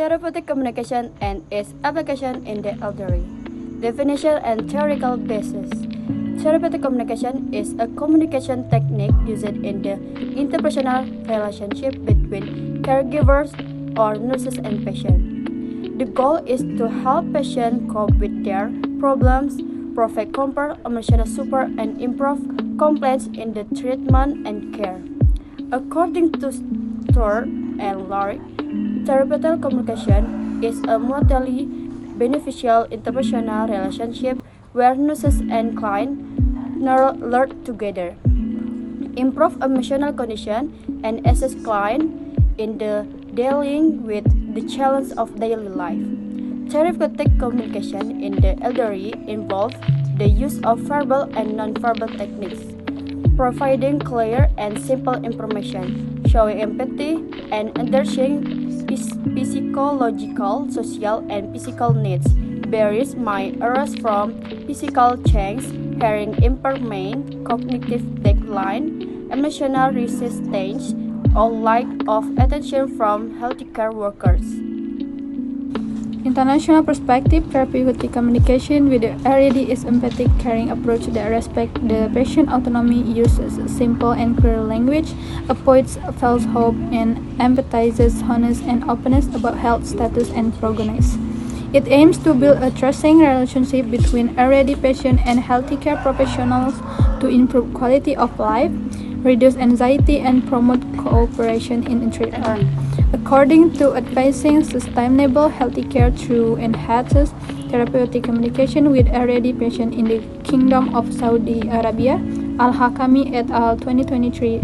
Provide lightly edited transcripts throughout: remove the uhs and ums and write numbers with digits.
Therapeutic communication and its application in the elderly. Definition and theoretical basis. Therapeutic communication is a communication technique used in the interpersonal relationship between caregivers or nurses and patients. The goal is to help patients cope with their problems, provide comfort, emotional support, and improve compliance in the treatment and care. According to Stuart and Laurie, therapeutic communication is a mutually beneficial interpersonal relationship where nurses and clients learn together, improve emotional condition, and assist client in the dealing with the challenge of daily life. Therapeutic communication in the elderly involves the use of verbal and non-verbal techniques, providing clear and simple information, showing empathy, and understanding physiological, social, and physical needs. Barriers might arise from physical change, hearing impairment, cognitive decline, emotional resistance, or lack of attention from healthcare workers. International perspective, therapeutic communication with the RAD is empathic, caring approach that respects the patient autonomy, uses simple and clear language, avoids falsehood, and emphasizes honest and openness about health status and prognosis. It aims to build a trusting relationship between RAD patient and healthcare professionals to improve quality of life, reduce anxiety, and promote cooperation in treatment. According to Advancing Sustainable Healthcare through Enhanced Therapeutic Communication with RAD Patient in the Kingdom of Saudi Arabia, Al-Hakami et al. 2023,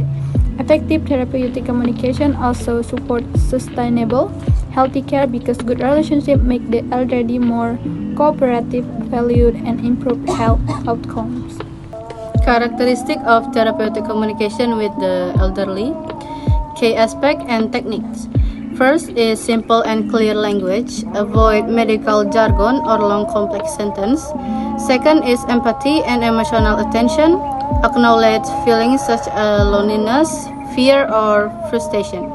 effective therapeutic communication also supports sustainable healthcare because good relationships make the elderly more cooperative, valued, and improve health outcomes. Characteristic of therapeutic communication with the elderly. Key aspect and techniques. First is simple and clear language. Avoid medical jargon or long complex sentence. Second is empathy and emotional attention. Acknowledge feelings such as loneliness, fear, or frustration.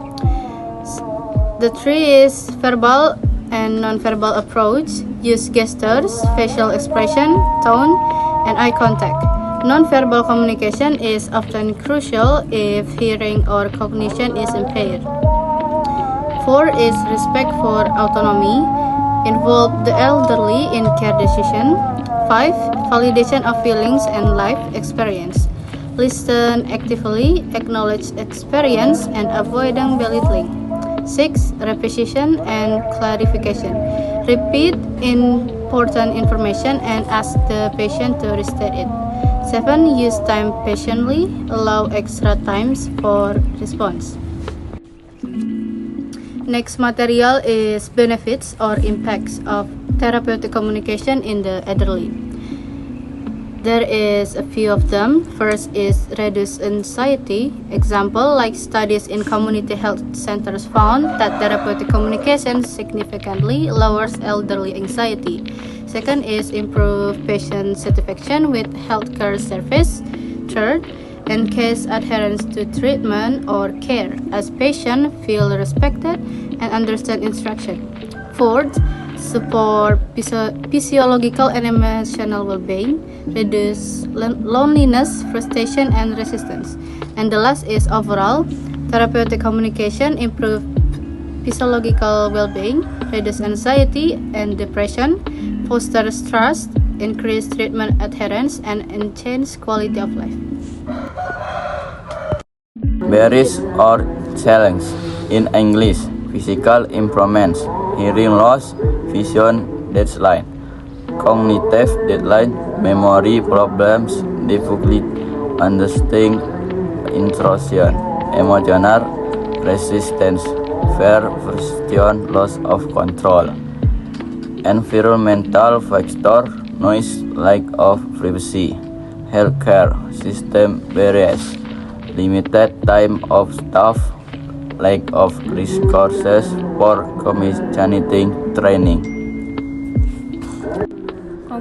The three is verbal and non-verbal approach. Use gestures, facial expression, tone, and eye contact. Non-verbal communication is often crucial if hearing or cognition is impaired. 4 is respect for autonomy. Involve the elderly in care decision. 5. Validation of feelings and life experience. Listen actively, acknowledge experience, and avoiding belittling. 6. Repetition and clarification. Repeat important information and ask the patient to restate it. 7. Use time patiently. Allow extra times for response. Next material is benefits or impacts of therapeutic communication in the elderly. There is a few of them. First is reduce anxiety. Example, like studies in community health centers found that therapeutic communication significantly lowers elderly anxiety. Second is improve patient satisfaction with healthcare service. Third, enhance adherence to treatment or care as patients feel respected and understand instruction. Fourth, support physiological and emotional well-being, reduce loneliness, frustration, and resistance. And the last is overall, therapeutic communication improve physiological well-being, reduce anxiety and depression, fosters trust, increase treatment adherence, and enhance quality of life. Barriers or challenge in English: physical impairments, hearing loss, vision decline, cognitive decline, memory problems, difficulty understanding instruction, emotional resistance, fear, frustration, loss of control. Environmental factor, noise, lack of privacy, healthcare system barriers, limited time of staff, lack of resources for communicating training.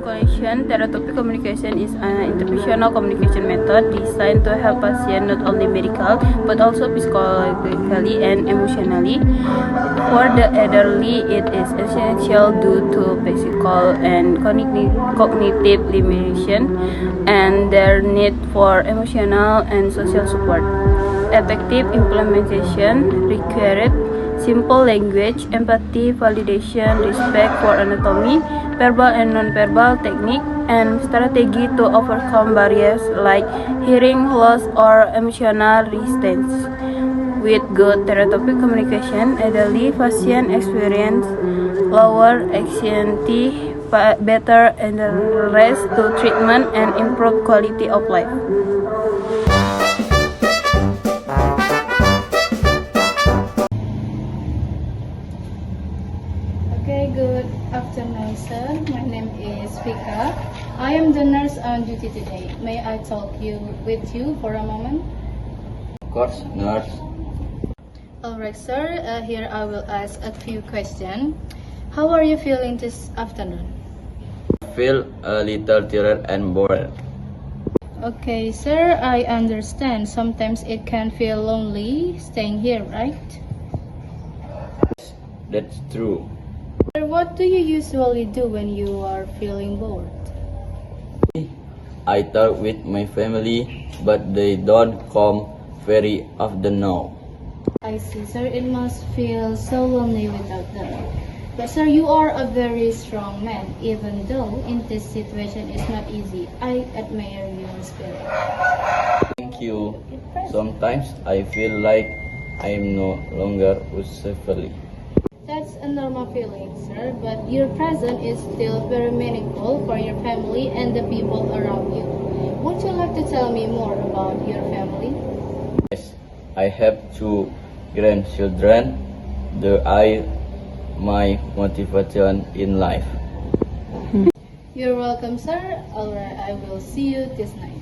conclusion, therapeutic communication is an interpersonal communication method designed to help patients not only medical but also psychologically and emotionally. For the elderly, it is essential due to physical and cognitive limitation and their need for emotional and social support. Effective implementation required simple language, empathy, validation, respect for anatomy, verbal and non-verbal technique, and strategy to overcome barriers like hearing loss or emotional resistance. With good therapeutic communication, elderly patients experience lower anxiety, better adherence to treatment, and improved quality of life. Okay, good afternoon, sir. My name is Vika. I am the nurse on duty today. May I talk with you for a moment? Of course, nurse. Alright, sir. Here I will ask a few questions. How are you feeling this afternoon? Feel a little tired and bored. Okay, sir. I understand. Sometimes it can feel lonely staying here, right? That's true. Sir, what do you usually do when you are feeling bored? I talk with my family, but they don't come very often now. I see, sir. It must feel so lonely without them. But sir, you are a very strong man, even though in this situation it's not easy. I admire your spirit. Thank you. Sometimes I feel like I'm no longer useful. That's a normal feeling, sir, but your presence is still very meaningful for your family and the people around you. Would you like to tell me more about your family? Yes, I have 2 grandchildren. They are my motivation in life. You're welcome, sir. Alright, I will see you this night.